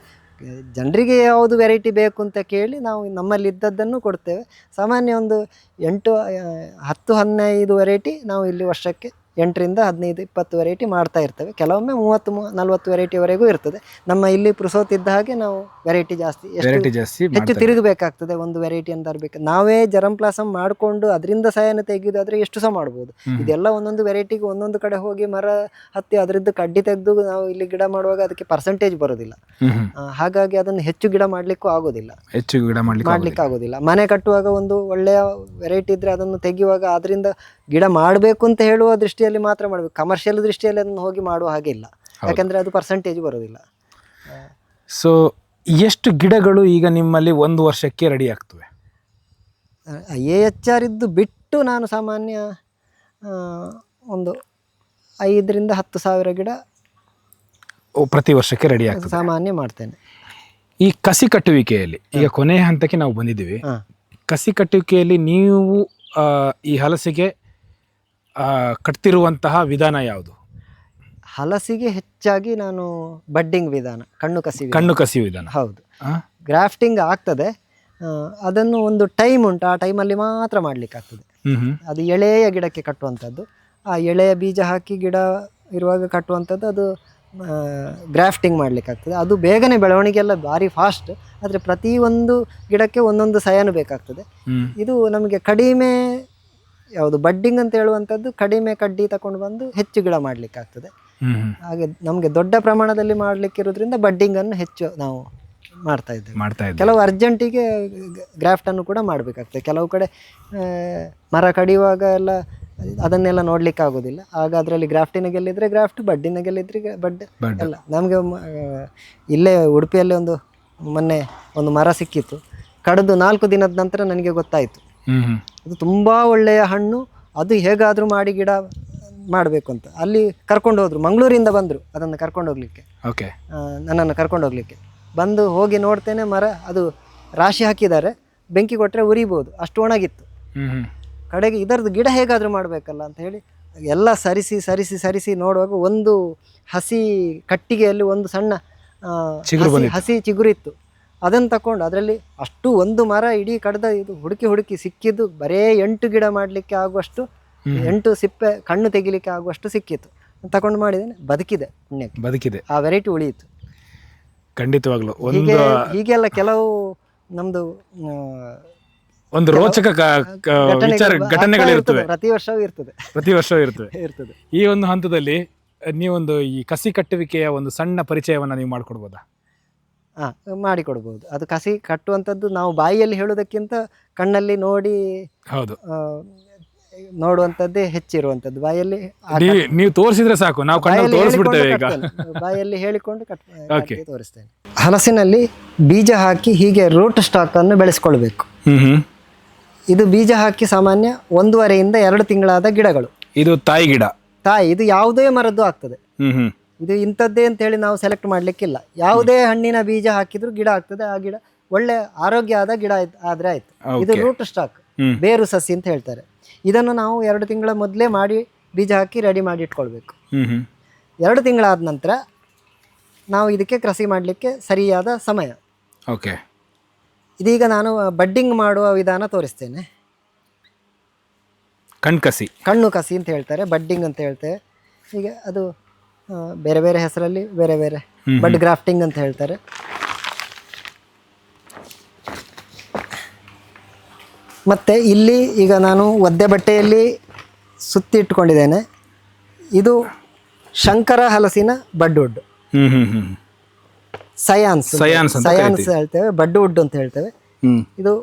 ಜನರಿಗೆ ಯಾವುದು ವೆರೈಟಿ ಬೇಕು ಅಂತ ಕೇಳಿ ನಾವು ನಮ್ಮಲ್ಲಿ ಇದ್ದದ್ದನ್ನು ಕೊಡ್ತೇವೆ. ಸಾಮಾನ್ಯ ಒಂದು 10-15 ವೆರೈಟಿ ನಾವು ಇಲ್ಲಿ ವರ್ಷಕ್ಕೆ 8-15-20 ವೆರೈಟಿ ಮಾಡ್ತಾ ಇರ್ತೇವೆ. ಕೆಲವೊಮ್ಮೆ 30-40 ವೆರೈಟಿವರೆಗೂ ಇರ್ತದೆ. ನಮ್ಮ ಇಲ್ಲಿ ಪುರುಸೋತ್ ಇದ್ದ ಹಾಗೆ ನಾವು ವೆರೈಟಿ ಜಾಸ್ತಿ ಹೆಚ್ಚು ತಿರುಗಬೇಕಾಗ್ತದೆ. ಒಂದು ವೆರೈಟಿ ಅಂತ ತರಬೇಕು, ನಾವೇ ಜರಂ ಪ್ಲಾಸಮ್ ಮಾಡಿಕೊಂಡು ಅದರಿಂದ ಸಹಾಯನ ತೆಗೆಯೋದಾದ್ರೆ ಎಷ್ಟು ಸಹ ಮಾಡ್ಬೋದು. ಇದೆಲ್ಲ ಒಂದೊಂದು ವೆರೈಟಿಗೆ ಒಂದೊಂದು ಕಡೆ ಹೋಗಿ ಮರ ಹತ್ತಿ ಅದರದ್ದು ಕಡ್ಡಿ ತೆಗೆದು ನಾವು ಇಲ್ಲಿ ಗಿಡ ಮಾಡುವಾಗ ಅದಕ್ಕೆ ಪರ್ಸೆಂಟೇಜ್ ಬರೋದಿಲ್ಲ. ಹಾಗಾಗಿ ಅದನ್ನು ಹೆಚ್ಚು ಗಿಡ ಮಾಡಲಿಕ್ಕೂ ಆಗೋದಿಲ್ಲ, ಮಾಡ್ಲಿಕ್ಕೆ ಆಗೋದಿಲ್ಲ. ಮನೆ ಕಟ್ಟುವಾಗ ಒಂದು ಒಳ್ಳೆಯ ವೆರೈಟಿ ಇದ್ರೆ ಅದನ್ನು ತೆಗೆಯುವಾಗ ಅದರಿಂದ ಗಿಡ ಮಾಡಬೇಕು ಅಂತ ಹೇಳುವ ದೃಷ್ಟಿಯಲ್ಲಿ ಮಾತ್ರ ಮಾಡಬೇಕು. ಕಮರ್ಷಿಯಲ್ ದೃಷ್ಟಿಯಲ್ಲಿ ಅದನ್ನು ಹೋಗಿ ಮಾಡುವ ಹಾಗೆ ಇಲ್ಲ, ಯಾಕಂದರೆ ಅದು ಪರ್ಸೆಂಟೇಜ್ ಬರೋದಿಲ್ಲ. ಸೊ ಎಷ್ಟು ಗಿಡಗಳು ಈಗ ನಿಮ್ಮಲ್ಲಿ ಒಂದು ವರ್ಷಕ್ಕೆ ರೆಡಿ ಆಗ್ತವೆ? AHR ಇದ್ದು ಬಿಟ್ಟು ನಾನು ಸಾಮಾನ್ಯ ಒಂದು 5,000-10 ಸಾವಿರ ಗಿಡ ಪ್ರತಿ ವರ್ಷಕ್ಕೆ ರೆಡಿ ಆಗ್ತದೆ ಸಾಮಾನ್ಯ ಮಾಡ್ತೇನೆ. ಈ ಕಸಿ ಕಟ್ಟುವಿಕೆಯಲ್ಲಿ ಈಗ ಕೊನೆಯ ಹಂತಕ್ಕೆ ನಾವು ಬಂದಿದ್ದೀವಿ. ಕಸಿ ಕಟ್ಟುವಿಕೆಯಲ್ಲಿ ನೀವು ಈ ಹಲಸಿಗೆ ಕಟ್ತಿರುವಂತಹ ವಿಧಾನ ಯಾವುದು? ಹಲಸಿಗೆ ಹೆಚ್ಚಾಗಿ ನಾನು ಬಡ್ಡಿಂಗ್ ವಿಧಾನ, ಕಣ್ಣು ಕಸಿ ವಿಧಾನ. ಹೌದು, ಗ್ರಾಫ್ಟಿಂಗ್ ಆಗ್ತದೆ, ಅದನ್ನು ಒಂದು ಟೈಮ್ ಉಂಟು, ಆ ಟೈಮಲ್ಲಿ ಮಾತ್ರ ಮಾಡಲಿಕ್ಕೆ ಆಗ್ತದೆ. ಅದು ಎಳೆಯ ಗಿಡಕ್ಕೆ ಕಟ್ಟುವಂಥದ್ದು, ಆ ಎಳೆಯ ಬೀಜ ಹಾಕಿ ಗಿಡ ಇರುವಾಗ ಕಟ್ಟುವಂಥದ್ದು, ಅದು ಗ್ರಾಫ್ಟಿಂಗ್ ಮಾಡಲಿಕ್ಕೆ ಆಗ್ತದೆ. ಅದು ಬೇಗನೆ ಬೆಳವಣಿಗೆ ಎಲ್ಲ ಭಾರಿ ಫಾಸ್ಟ್, ಆದರೆ ಪ್ರತಿಯೊಂದು ಗಿಡಕ್ಕೆ ಒಂದೊಂದು ಸಯನು ಬೇಕಾಗ್ತದೆ. ಇದು ನಮಗೆ ಕಡಿಮೆ ಯಾವುದು ಬಡ್ಡಿಂಗ್ ಅಂತ ಹೇಳುವಂಥದ್ದು, ಕಡಿಮೆ ಕಡ್ಡಿ ತಗೊಂಡು ಬಂದು ಹೆಚ್ಚು ಗಿಡ ಮಾಡಲಿಕ್ಕೆ ಆಗ್ತದೆ. ಹಾಗೆ ನಮಗೆ ದೊಡ್ಡ ಪ್ರಮಾಣದಲ್ಲಿ ಮಾಡಲಿಕ್ಕೆ ಇರೋದ್ರಿಂದ ಬಡ್ಡಿಂಗನ್ನು ಹೆಚ್ಚು ನಾವು ಮಾಡ್ತಾ ಇದ್ದೇವೆ. ಕೆಲವು ಅರ್ಜೆಂಟಿಗೆ ಗ್ರಾಫ್ಟನ್ನು ಕೂಡ ಮಾಡಬೇಕಾಗ್ತದೆ. ಕೆಲವು ಕಡೆ ಮರ ಕಡಿಯುವಾಗ ಎಲ್ಲ ಅದನ್ನೆಲ್ಲ ನೋಡ್ಲಿಕ್ಕೆ ಆಗೋದಿಲ್ಲ, ಆಗ ಅದರಲ್ಲಿ ಗ್ರಾಫ್ಟಿನ ಗೆಲ್ಲಿದ್ರೆ ಗ್ರಾಫ್ಟ್, ಬಡ್ಡಿನ ಗೆಲ್ಲಿದ್ರೆ ಬಡ್ ಎಲ್ಲ. ನಮಗೆ ಇಲ್ಲೇ ಉಡುಪಿಯಲ್ಲಿ ಮೊನ್ನೆ ಒಂದು ಮರ ಸಿಕ್ಕಿತ್ತು, ಕಡಿದು 4 ದಿನದ ನಂತರ ನನಗೆ ಗೊತ್ತಾಯಿತು ಅದು ತುಂಬ ಒಳ್ಳೆಯ ಹಣ್ಣು, ಅದು ಹೇಗಾದರೂ ಮಾಡಿ ಗಿಡ ಮಾಡಬೇಕು ಅಂತ. ಅಲ್ಲಿ ಕರ್ಕೊಂಡು ಹೋದರು, ಮಂಗಳೂರಿಂದ ಬಂದರು ಅದನ್ನು ಕರ್ಕೊಂಡು ಹೋಗ್ಲಿಕ್ಕೆ, ನನ್ನನ್ನು ಕರ್ಕೊಂಡು ಹೋಗ್ಲಿಕ್ಕೆ. ಬಂದು ಹೋಗಿ ನೋಡ್ತೇನೆ, ಮರ ಅದು ರಾಶಿ ಹಾಕಿದ್ದಾರೆ, ಬೆಂಕಿ ಕೊಟ್ಟರೆ ಉರಿಬೋದು, ಅಷ್ಟು ಒಣಗಿತ್ತು. ಕಡೆಗೆ ಇದರದ್ದು ಗಿಡ ಹೇಗಾದರೂ ಮಾಡಬೇಕಲ್ಲ ಅಂತ ಹೇಳಿ ಎಲ್ಲ ಸರಿಸಿ ನೋಡುವಾಗ ಒಂದು ಹಸಿ ಕಟ್ಟಿಗೆಯಲ್ಲಿ ಒಂದು ಸಣ್ಣ ಹಸಿ ಚಿಗುರಿತ್ತು. ಅದನ್ನು ತಗೊಂಡು ಅದರಲ್ಲಿ ಅಷ್ಟು ಒಂದು ಮರ ಇಡೀ ಕಡ್ದ ಇದು ಹುಡುಕಿ ಸಿಕ್ಕಿದ್ದು ಬರೇ 8 ಗಿಡ ಮಾಡಲಿಕ್ಕೆ ಆಗುವಷ್ಟು, 8 ಸಿಪ್ಪೆ ಕಣ್ಣು ತೆಗಿಲಿಕ್ಕೆ ಆಗುವಷ್ಟು ಸಿಕ್ಕಿತ್ತು. ತಗೊಂಡು ಮಾಡಿದ್ದೇನೆ, ಬದುಕಿದೆ, ಆ ವೆರೈಟಿ ಉಳಿಯಿತು. ಖಂಡಿತವಾಗ್ಲು ಹೀಗೆಲ್ಲ ಕೆಲವು ನಮ್ದು ಒಂದು ರೋಚಕ ಘಟನೆಗಳಿರ್ತವೆ, ಪ್ರತಿ ವರ್ಷವೂ ಇರ್ತದೆ. ಈ ಒಂದು ಹಂತದಲ್ಲಿ ನೀವೊಂದು ಈ ಕಸಿ ಕಟ್ಟುವಿಕೆಯ ಒಂದು ಸಣ್ಣ ಪರಿಚಯವನ್ನ ನೀವು ಮಾಡಿಕೊಡ್ಬೋದಾ? ಮಾಡಿಕೊಡ್ಬೋದು. ಅದು ಕಸಿ ಕಟ್ಟುವಂಥದ್ದು ನಾವು ಬಾಯಿಯಲ್ಲಿ ಹೇಳೋದಕ್ಕಿಂತ ಕಣ್ಣಲ್ಲಿ ನೋಡಿ ನೋಡುವಂಥದ್ದೇ ಹೆಚ್ಚಿರುವಂಥದ್ದು. ಬಾಯಲ್ಲಿ ನೀವು ತೋರಿಸಿದ್ರೆ ಸಾಕು, ನಾವು ಕಣ್ಣಲ್ಲಿ ತೋರಿಸ್ಬಿಡ್ತೇವೆ. ಈಗ ಬಾಯಲ್ಲಿ ಹೇಳಿಕೊಂಡು ತೋರಿಸ್ತೇನೆ. ಹಲಸಿನಲ್ಲಿ ಬೀಜ ಹಾಕಿ ಹೀಗೆ ರೂಟ್ ಸ್ಟಾಕ್ ಅನ್ನು ಬೆಳೆಸ್ಕೊಳ್ಬೇಕು. ಇದು ಬೀಜ ಹಾಕಿ ಸಾಮಾನ್ಯ 1.5-2 ತಿಂಗಳಾದ ಗಿಡಗಳು. ಇದು ತಾಯಿ ಇದು ಯಾವುದೇ ಮರದ್ದು ಆಗ್ತದೆ. ಇದು ಇಂಥದ್ದೇ ಅಂತ ಹೇಳಿ ನಾವು ಸೆಲೆಕ್ಟ್ ಮಾಡ್ಲಿಕ್ಕಿಲ್ಲ, ಯಾವುದೇ ಹಣ್ಣಿನ ಬೀಜ ಹಾಕಿದ್ರು ಗಿಡ ಆಗ್ತದೆ. ಆ ಗಿಡ ಒಳ್ಳೆ ಆರೋಗ್ಯ ಆದ ಗಿಡ ಆದ್ರೆ ಆಯ್ತು. ಇದು ರೂಟ್ ಸ್ಟಾಕ್, ಬೇರು ಸಸಿ ಅಂತ ಹೇಳ್ತಾರೆ. ಇದನ್ನು ನಾವು 2 ತಿಂಗಳ ಮೊದಲೇ ಮಾಡಿ ಬೀಜ ಹಾಕಿ ರೆಡಿ ಮಾಡಿ ಇಟ್ಕೊಳ್ಬೇಕು. ಹ್ಮ್ 2 ತಿಂಗಳಾದ ನಂತರ ನಾವು ಇದಕ್ಕೆ ಕಸಿ ಮಾಡಲಿಕ್ಕೆ ಸರಿಯಾದ ಸಮಯ. ಓಕೆ. ಇದೀಗ ನಾನು ಬಡ್ಡಿಂಗ್ ಮಾಡುವ ವಿಧಾನ ತೋರಿಸ್ತೇನೆ. ಕಣ್ಣು ಕಸಿ ಅಂತ ಹೇಳ್ತಾರೆ, ಬಡ್ಡಿಂಗ್ ಅಂತ ಹೇಳ್ತೇವೆ. ಹೀಗೆ ಅದು ಬೇರೆ ಬೇರೆ ಹೆಸರಲ್ಲಿ ಬೇರೆ ಬೇರೆ, ಬಡ್ ಗ್ರಾಫ್ಟಿಂಗ್ ಅಂತ ಹೇಳ್ತಾರೆ. ಮತ್ತು ಇಲ್ಲಿ ಈಗ ನಾನು ಒದ್ದೆ ಬಟ್ಟೆಯಲ್ಲಿ ಸುತ್ತಿ ಇಟ್ಕೊಂಡಿದ್ದೇನೆ. ಇದು ಶಂಕರ ಹಲಸಿನ ಬಡ್ವುಡ್, ಸಯಾನ್ಸ್ ಹೇಳ್ತೇವೆ, ಬಡ್ವುಡ್ ಅಂತ ಹೇಳ್ತೇವೆ. ಇದು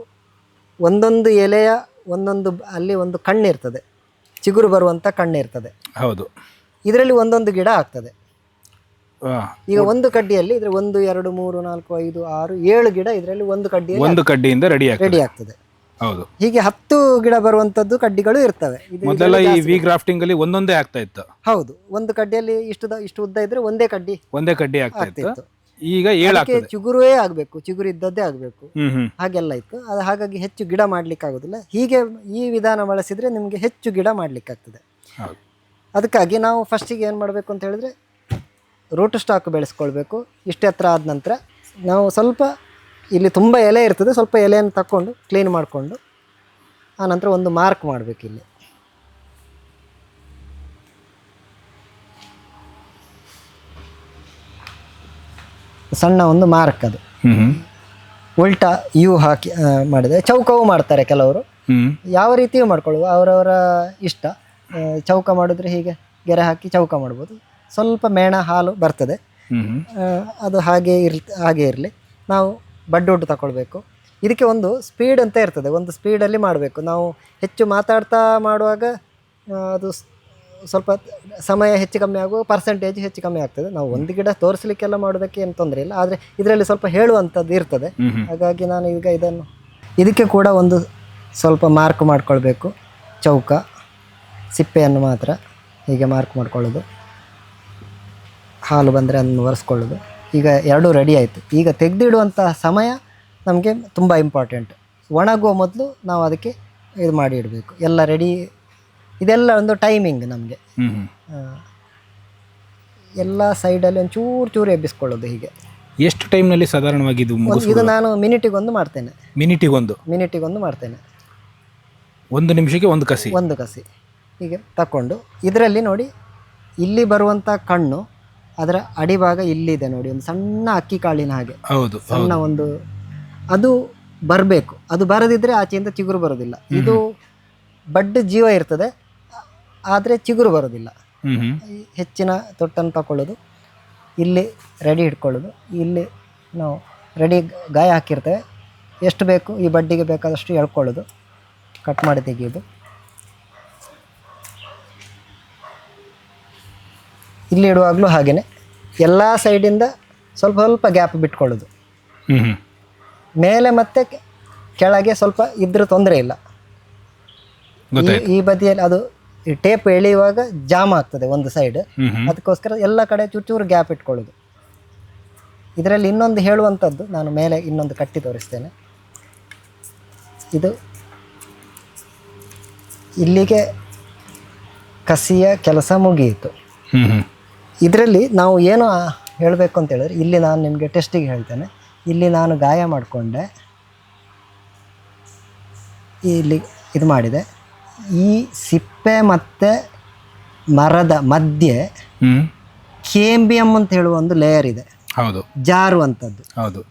ಒಂದೊಂದು ಎಲೆಯ ಒಂದೊಂದು ಅಲ್ಲಿ ಒಂದು ಕಣ್ಣಿರ್ತದೆ, ಚಿಗುರು ಬರುವಂಥ ಕಣ್ಣಿರ್ತದೆ. ಹೌದು. ಇದರಲ್ಲಿ ಒಂದೊಂದು ಗಿಡ ಆಗ್ತದೆ. ಈಗ ಒಂದು ಕಡ್ಡಿಯಲ್ಲಿ ಇದ್ರೆ 1 2 3 4 5 6 7 ಗಿಡ ಇದರಲ್ಲಿ ಒಂದು ಕಡ್ಡಿಯಿಂದ ರೆಡಿ ಆಗ್ತದೆ. ಹೌದು. ಹೀಗೆ 10 ಗಿಡ ಬರುವಂತದ್ದು ಕಡ್ಡಿಗಳು ಇರ್ತವೆ. ಮೊದಲ ಈ ವಿ ಗ್ರಾಫ್ಟಿಂಗ್ ಅಲ್ಲಿ ಒಂದೊಂದೇ ಆಗ್ತಾ ಇತ್ತು. ಹೌದು, ಒಂದು ಕಡ್ಡಿಯಲ್ಲಿ ಇಷ್ಟು ಉದ್ದ ಇದ್ರೆ ಒಂದೇ ಕಡ್ಡಿ ಆಗ್ತಾ ಇತ್ತು. ಈಗ 7 ಆಗ್ತದೆ. ಚಿಗುರುವೇ ಆಗ್ಬೇಕು, ಚಿಗುರು ಇದ್ದದ್ದೇ ಆಗ್ಬೇಕು, ಹಾಗೆಲ್ಲ ಇತ್ತು. ಅದು ಹಾಗಾಗಿ ಹೆಚ್ಚು ಗಿಡ ಮಾಡ್ಲಿಕ್ಕೆ ಆಗುದಿಲ್ಲ. ಹೀಗೆ ಈ ವಿಧಾನ ಬಳಸಿದ್ರೆ ನಿಮ್ಗೆ ಹೆಚ್ಚು ಗಿಡ ಮಾಡ್ಲಿಕ್ಕೆ ಆಗ್ತದೆ. ಅದಕ್ಕಾಗಿ ನಾವು ಫಸ್ಟಿಗೆ ಏನು ಮಾಡಬೇಕು ಅಂತ ಹೇಳಿದ್ರೆ, ರೂಟ್ ಸ್ಟಾಕ್ ಬೆಳೆಸ್ಕೊಳ್ಬೇಕು. ಇಷ್ಟು ಎತ್ತರ ಆದ ನಂತರ ನಾವು ಸ್ವಲ್ಪ ಇಲ್ಲಿ ತುಂಬ ಎಲೆ ಇರ್ತದೆ, ಸ್ವಲ್ಪ ಎಲೆಯನ್ನು ತಕ್ಕೊಂಡು ಕ್ಲೀನ್ ಮಾಡಿಕೊಂಡು ಆನಂತರ ಒಂದು ಮಾರ್ಕ್ ಮಾಡಬೇಕು. ಇಲ್ಲಿ ಸಣ್ಣ ಒಂದು ಮಾರ್ಕ್, ಅದು ಉಲ್ಟಾ ಯು ಹಾಕಿ ಮಾಡಿದೆ. ಚೌಕವು ಮಾಡ್ತಾರೆ ಕೆಲವರು, ಯಾವ ರೀತಿಯೂ ಮಾಡ್ಕೊಳ್ಳುವ ಅವರವರ ಇಷ್ಟ. ಚೌಕ ಮಾಡಿದ್ರೆ ಹೀಗೆ ಗೆರೆ ಹಾಕಿ ಚೌಕ ಮಾಡ್ಬೋದು. ಸ್ವಲ್ಪ ಮೇಣ ಹಾಲು ಬರ್ತದೆ, ಅದು ಹಾಗೆ ಇರಲಿ. ನಾವು ಬಡ್ಡುಡ್ ತಗೊಳ್ಬೇಕು. ಇದಕ್ಕೆ ಒಂದು ಸ್ಪೀಡ್ ಅಂತ ಇರ್ತದೆ, ಒಂದು ಸ್ಪೀಡಲ್ಲಿ ಮಾಡಬೇಕು. ನಾವು ಹೆಚ್ಚು ಮಾತಾಡ್ತಾ ಮಾಡುವಾಗ ಅದು ಸ್ವಲ್ಪ ಸಮಯ ಹೆಚ್ಚು ಕಮ್ಮಿ ಆಗುವ, ಪರ್ಸೆಂಟೇಜ್ ಹೆಚ್ಚು ಕಮ್ಮಿ ಆಗ್ತದೆ. ನಾವು ಒಂದು ಗಿಡ ತೋರಿಸಲಿಕ್ಕೆಲ್ಲ ಮಾಡೋದಕ್ಕೆ ಏನು ತೊಂದರೆ ಇಲ್ಲ, ಆದರೆ ಇದರಲ್ಲಿ ಸ್ವಲ್ಪ ಹೇಳುವಂಥದ್ದು ಇರ್ತದೆ. ಹಾಗಾಗಿ ನಾನು ಈಗ ಇದಕ್ಕೆ ಕೂಡ ಒಂದು ಸ್ವಲ್ಪ ಮಾರ್ಕ್ ಮಾಡ್ಕೊಳ್ಬೇಕು. ಚೌಕ ಸಿಪ್ಪೆಯನ್ನು ಮಾತ್ರ ಹೀಗೆ ಮಾರ್ಕ್ ಮಾಡ್ಕೊಳ್ಳೋದು, ಹಾಲು ಬಂದರೆ ಅದನ್ನು ಒರೆಸ್ಕೊಳ್ಳೋದು. ಈಗ ಎರಡೂ ರೆಡಿ ಆಯಿತು. ಈಗ ತೆಗೆದಿಡುವಂಥ ಸಮಯ ನಮಗೆ ತುಂಬ ಇಂಪಾರ್ಟೆಂಟ್. ಒಣಗುವ ಮೊದಲು ನಾವು ಅದಕ್ಕೆ ಇದು ಮಾಡಿ ಇಡಬೇಕು. ಎಲ್ಲ ರೆಡಿ, ಇದೆಲ್ಲ ಒಂದು ಟೈಮಿಂಗ್ ನಮಗೆ. ಎಲ್ಲ ಸೈಡಲ್ಲಿ ಒಂದು ಚೂರು ಎಬ್ಬಿಸ್ಕೊಳ್ಳೋದು. ಹೀಗೆ ಎಷ್ಟು ಟೈಮ್ನಲ್ಲಿ ಸಾಧಾರಣವಾಗಿ ಇದು ನಾನು ಮಿನಿಟಿಗೊಂದು ಮಾಡ್ತೇನೆ. ಮಿನಿಟಿಗೊಂದು ಮಾಡ್ತೇನೆ. 1 ನಿಮಿಷಕ್ಕೆ ಒಂದು ಕಸಿ ಹೀಗೆ ತಗೊಂಡು ಇದರಲ್ಲಿ ನೋಡಿ, ಇಲ್ಲಿ ಬರುವಂಥ ಕಣ್ಣು ಅದರ ಅಡಿಭಾಗ ಇಲ್ಲಿದೆ ನೋಡಿ, ಒಂದು ಸಣ್ಣ ಅಕ್ಕಿ ಕಾಳಿನ ಹಾಗೆ. ಹೌದು, ಸಣ್ಣ ಒಂದು ಅದು ಬರಬೇಕು. ಅದು ಬರದಿದ್ದರೆ ಆಚೆಯಿಂದ ಚಿಗುರು ಬರೋದಿಲ್ಲ. ಇದು ಬಡ್ಡು ಜೀವ ಇರ್ತದೆ, ಆದರೆ ಚಿಗುರು ಬರೋದಿಲ್ಲ. ಹೆಚ್ಚಿನ ತೊಟ್ಟನ್ನು ತಗೊಳ್ಳೋದು, ಇಲ್ಲಿ ರೆಡಿ ಇಟ್ಕೊಳ್ಳೋದು. ಇಲ್ಲಿ ನಾವು ರೆಡಿ ಗಾಯ ಹಾಕಿರ್ತೇವೆ, ಎಷ್ಟು ಬೇಕು ಈ ಬಡ್ಡಿಗೆ ಬೇಕಾದಷ್ಟು ಎಳ್ಕೊಳ್ಳೋದು, ಕಟ್ ಮಾಡಿ ತೆಗೆಯೋದು. ಇಲ್ಲಿ ಇಡುವಾಗಲೂ ಹಾಗೆಯೇ ಎಲ್ಲ ಸೈಡಿಂದ ಸ್ವಲ್ಪ ಸ್ವಲ್ಪ ಗ್ಯಾಪ್ ಬಿಟ್ಕೊಳ್ಳೋದು. ಮೇಲೆ ಮತ್ತು ಕೆಳಗೆ ಸ್ವಲ್ಪ ಇದ್ರೂ ತೊಂದರೆ ಇಲ್ಲ. ಈ ಬದಿಯಲ್ಲಿ ಅದು ಈ ಟೇಪ್ ಎಳೆಯುವಾಗ ಜಾಮ್ ಆಗ್ತದೆ ಒಂದು ಸೈಡ್, ಅದಕ್ಕೋಸ್ಕರ ಎಲ್ಲ ಕಡೆ ಚೂರು ಗ್ಯಾಪ್ ಇಟ್ಕೊಳ್ಳೋದು. ಇದರಲ್ಲಿ ಇನ್ನೊಂದು ಹೇಳುವಂಥದ್ದು, ನಾನು ಮೇಲೆ ಇನ್ನೊಂದು ಕಟ್ಟಿ ತೋರಿಸ್ತೇನೆ. ಇದು ಇಲ್ಲಿಗೆ ಕಸಿಯ ಕೆಲಸ ಮುಗಿಯಿತು. ಇದರಲ್ಲಿ ನಾವು ಏನು ಹೇಳಬೇಕು ಅಂತ ಹೇಳಿದ್ರೆ, ಇಲ್ಲಿ ನಾನು ನಿಮಗೆ ಟೆಸ್ಟಿಗೆ ಹೇಳ್ತೇನೆ. ಇಲ್ಲಿ ನಾನು ಗಾಯ ಮಾಡಿಕೊಂಡೆ, ಇಲ್ಲಿ ಇದು ಮಾಡಿದೆ. ಈ ಸಿಪ್ಪೆ ಮತ್ತು ಮರದ ಮಧ್ಯೆ ಕೇಂಬಿಯಂ ಅಂತ ಹೇಳುವ ಒಂದು ಲೇಯರ್ ಇದೆ, ಜಾರುವಂಥದ್ದು.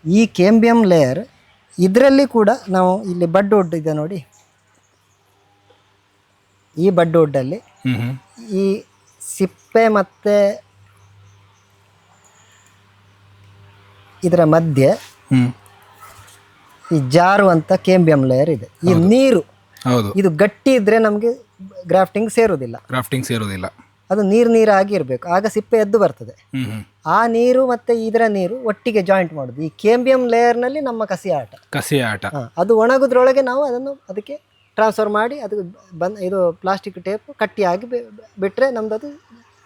ಈ ಕೇಂಬಿಯಂ ಲೇಯರ್ ಇದರಲ್ಲಿ ಕೂಡ ನಾವು ಇಲ್ಲಿ ಬಡ್ ವುಡ್ ಇದೆ ನೋಡಿ, ಈ ಬಡ್ ವುಡ್ಡಲ್ಲಿ ಈ ಸಿಪ್ಪೆ ಮತ್ತು ಇದರ ಮಧ್ಯೆ ಈ ಜಾರುವಂಥ ಕೇಂಬಿಯಂ ಲೇಯರ್ ಇದೆ. ಈ ನೀರು ಇದು ಗಟ್ಟಿ ಇದ್ರೆ ನಮಗೆ ಗ್ರಾಫ್ಟಿಂಗ್ ಸೇರೋದಿಲ್ಲ. ಅದು ನೀರಾಗಿ ಇರಬೇಕು, ಆಗ ಸಿಪ್ಪೆ ಎದ್ದು ಬರ್ತದೆ. ಆ ನೀರು ಮತ್ತೆ ಇದರ ನೀರು ಒಟ್ಟಿಗೆ ಜಾಯಿಂಟ್ ಮಾಡೋದು. ಈ ಕೇಂಬಿಯಂ ಲೇಯರ್ನಲ್ಲಿ ನಮ್ಮ ಕಸಿ ಆಟ. ಅದು ಒಣಗೋದ್ರೊಳಗೆ ನಾವು ಅದಕ್ಕೆ ಟ್ರಾನ್ಸ್ಫರ್ ಮಾಡಿ ಅದು ಇದು ಪ್ಲಾಸ್ಟಿಕ್ ಟೇಪ್ ಕಟ್ಟಿಯಾಗಿ ಬಿಟ್ಟರೆ ನಮ್ದು ಅದು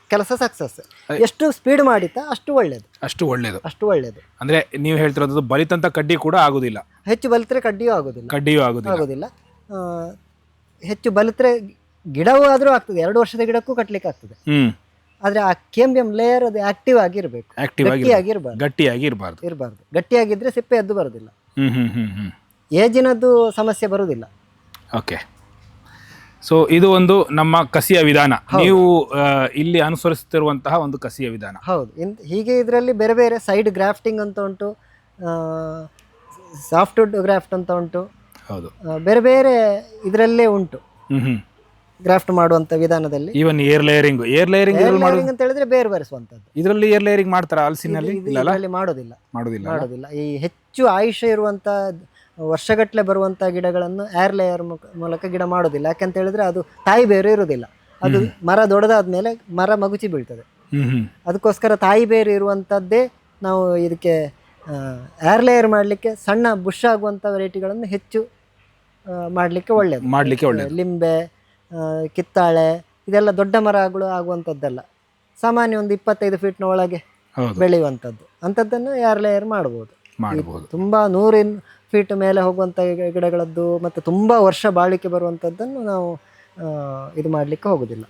ಕೆಲಸ ಸಕ್ಸಸ್. ಎಷ್ಟು ಸ್ಪೀಡ್ ಮಾಡಿತ್ತ ಅಷ್ಟು ಒಳ್ಳೇದು. ಅಂದ್ರೆ ನೀವು ಹೇಳ್ತಿರೋದು ಬಲಿತಂತ ಕಡ್ಡಿ ಕೂಡ ಆಗುದಿಲ್ಲ. ಹೆಚ್ಚು ಬಲಿತ್ರೆ ಕಡ್ಡಿಯೂ ಆಗುದಿಲ್ಲ. ಹೆಚ್ಚು ಬಲಿತ್ರೆ ಗಿಡವೂ ಆದ್ರೂ ಆಗ್ತದೆ, 2 ವರ್ಷದ ಗಿಡಕ್ಕೂ ಕಟ್ಲಿಕ್ಕೆ ಆಗ್ತದೆ. ಆದ್ರೆ ಆ ಕೇಂಬಿಯಂ ಲೇಯರ್ ಅದು ಆಕ್ಟಿವ್ ಆಗಿರ್ಬೇಕು, ಗಟ್ಟಿಯಾಗಿರ್ಬಾರ್ದು. ಇರಬಾರ್ದು. ಗಟ್ಟಿಯಾಗಿದ್ರೆ ಸಿಪ್ಪೆ ಎದ್ದು ಬರುದಿಲ್ಲ. ಏಜಿನದ್ದು ಸಮಸ್ಯೆ ಬರುದಿಲ್ಲ. ಓಕೆ. ಸೊ ಇದು ಒಂದು ನಮ್ಮ ಕಸಿಯ ವಿಧಾನ, ನೀವು ಇಲ್ಲಿ ಅನುಸರಿಸುತ್ತಿರುವಂತಹ ಒಂದು ಕಸಿಯ ವಿಧಾನ. ಹೌದು. ಹೀಗೆ ಇದರಲ್ಲಿ ಬೇರೆ ಬೇರೆ ಸೈಡ್ ಗ್ರಾಫ್ಟಿಂಗ್ ಅಂತ ಉಂಟು, ಸಾಫ್ಟ್ವುಡ್ ಗ್ರಾಫ್ಟ್ ಅಂತ ಉಂಟು. ಹೌದು, ಬೇರೆ ಬೇರೆ ಇದರಲ್ಲೇ ಉಂಟು ಗ್ರಾಫ್ಟ್ ಮಾಡುವಂತ ವಿಧಾನದಲ್ಲಿ. ಈವನ್ ಏರ್ ಲೇಯರಿಂಗ್ ಅಂತ ಹೇಳಿದ್ರೆ ಬೇರೆ ಬರೆಸುವಂತದ್ದು. ಇದರಲ್ಲಿ ಏರ್ ಲೇಯರಿಂಗ್ ಮಾಡ್ತಾರ ಹಲಸಿನಲ್ಲಿ? ಮಾಡೋದಿಲ್ಲ. ಈ ಹೆಚ್ಚು ಆಯುಷ್ಯ ಇರುವಂತ ವರ್ಷಗಟ್ಟಲೆ ಬರುವಂತ ಗಿಡಗಳನ್ನು ಏರ್ ಲೇಯರ್ ಮೂಲಕ ಗಿಡ ಮಾಡೋದಿಲ್ಲ. ಯಾಕಂತ ಹೇಳಿದ್ರೆ ಅದು ತಾಯಿ ಬೇರು ಇರುವುದಿಲ್ಲ. ಅದು ಮರ ದೊಡ್ಡದಾದ್ಮೇಲೆ ಮರ ಮಗುಚಿ ಬೀಳ್ತದೆ. ಅದಕ್ಕೋಸ್ಕರ ತಾಯಿ ಬೇರು ಇರುವಂತದ್ದೇ ನಾವು ಇದಕ್ಕೆ ಏರ್ ಲೇಯರ್ ಮಾಡಲಿಕ್ಕೆ ಸಣ್ಣ ಬುಷ್ ಆಗುವಂತ ವೆರೈಟಿಗಳನ್ನು ಹೆಚ್ಚು ಮಾಡಲಿಕ್ಕೆ ಒಳ್ಳೆಯದು. ಲಿಂಬೆ, ಕಿತ್ತಾಳೆ, ಇದೆಲ್ಲ ದೊಡ್ಡ ಮರಗಳು ಆಗುವಂಥದ್ದಲ್ಲ. ಸಾಮಾನ್ಯ ಒಂದು 25 ಫೀಟ್ನ ಒಳಗೆ ಬೆಳೆಯುವಂಥದ್ದು, ಅಂಥದ್ದನ್ನು ಏರ್ ಲೇಯರ್ ಮಾಡ್ಬೋದು. ತುಂಬಾ 100 ಫೀಟ್ ಮೇಲೆ ಹೋಗುವಂಥ ಗಿಡಗಳದ್ದು ಮತ್ತು ತುಂಬಾ ವರ್ಷ ಬಾಳಿಕೆ ಬರುವಂಥದ್ದನ್ನು ನಾವು ಇದು ಮಾಡಲಿಕ್ಕೆ ಆಗೋದಿಲ್ಲ.